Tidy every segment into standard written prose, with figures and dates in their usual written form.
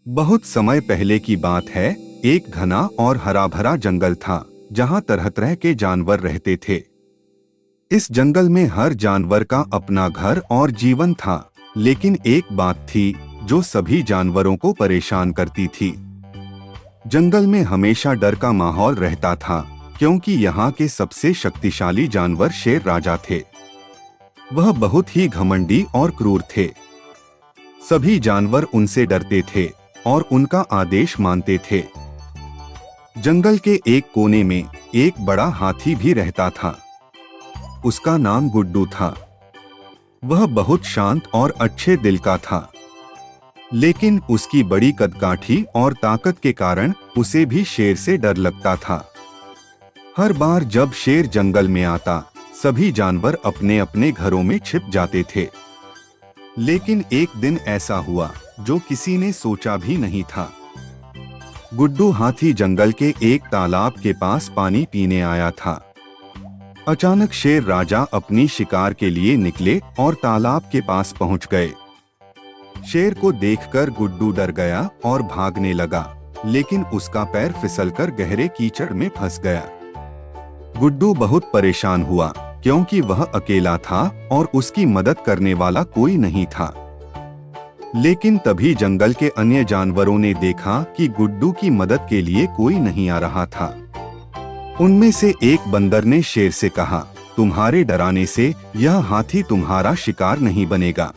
बहुत समय पहले की बात है। एक घना और हरा भरा जंगल था जहाँ तरह तरह के जानवर रहते थे। इस जंगल में हर जानवर का अपना घर और जीवन था, लेकिन एक बात थी जो सभी जानवरों को परेशान करती थी। जंगल में हमेशा डर का माहौल रहता था, क्योंकि यहाँ के सबसे शक्तिशाली जानवर शेर राजा थे। वह बहुत ही घमंडी और क्रूर थे। सभी जानवर उनसे डरते थे और उनका आदेश मानते थे। जंगल के एक कोने में एक बड़ा हाथी भी रहता था। उसका नाम गुड्डू था। वह बहुत शांत और अच्छे दिल का था, लेकिन उसकी बड़ी कदकाठी और ताकत के कारण उसे भी शेर से डर लगता था। हर बार जब शेर जंगल में आता, सभी जानवर अपने अपने घरों में छिप जाते थे। लेकिन एक दिन ऐसा हुआ जो किसी ने सोचा भी नहीं था। गुड्डू हाथी जंगल के एक तालाब के पास पानी पीने आया था। अचानक शेर राजा अपनी शिकार के लिए निकले और तालाब के पास पहुंच गए। शेर को देखकर गुड्डू डर गया और भागने लगा, लेकिन उसका पैर फिसलकर गहरे कीचड़ में फंस गया। गुड्डू बहुत परेशान हुआ, क्योंकि वह अकेला था और उसकी मदद करने वाला कोई नहीं था। लेकिन तभी जंगल के अन्य जानवरों ने देखा कि गुड्डू की मदद के लिए कोई नहीं आ रहा था। उनमें से एक बंदर ने शेर से कहा, तुम्हारे डराने से यह हाथी तुम्हारा शिकार नहीं बनेगा।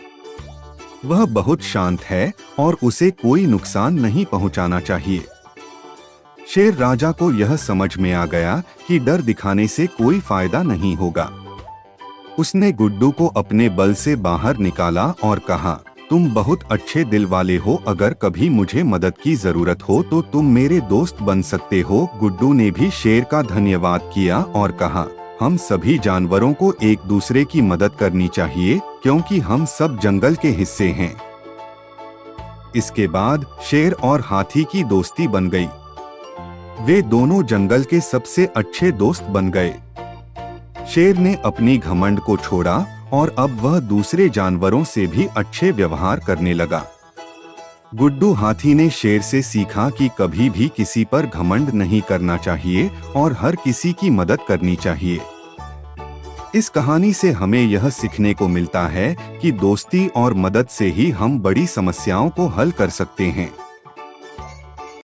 वह बहुत शांत है और उसे कोई नुकसान नहीं पहुंचाना चाहिए। शेर राजा को यह समझ में आ गया कि डर दिखाने से कोई फायदा नहीं होगा। उसने गुड्डू को अपने बल से बाहर निकाला और कहा, तुम बहुत अच्छे दिल वाले हो, अगर कभी मुझे मदद की जरूरत हो तो तुम मेरे दोस्त बन सकते हो। गुड्डू ने भी शेर का धन्यवाद किया और कहा, हम सभी जानवरों को एक दूसरे की मदद करनी चाहिए, क्योंकि हम सब जंगल के हिस्से हैं। इसके बाद शेर और हाथी की दोस्ती बन गई। वे दोनों जंगल के सबसे अच्छे दोस्त बन गए। शेर ने अपनी घमंड को छोड़ा और अब वह दूसरे जानवरों से भी अच्छे व्यवहार करने लगा। गुड्डू हाथी ने शेर से सीखा कि कभी भी किसी पर घमंड नहीं करना चाहिए और हर किसी की मदद करनी चाहिए। इस कहानी से हमें यह सीखने को मिलता है कि दोस्ती और मदद से ही हम बड़ी समस्याओं को हल कर सकते हैं।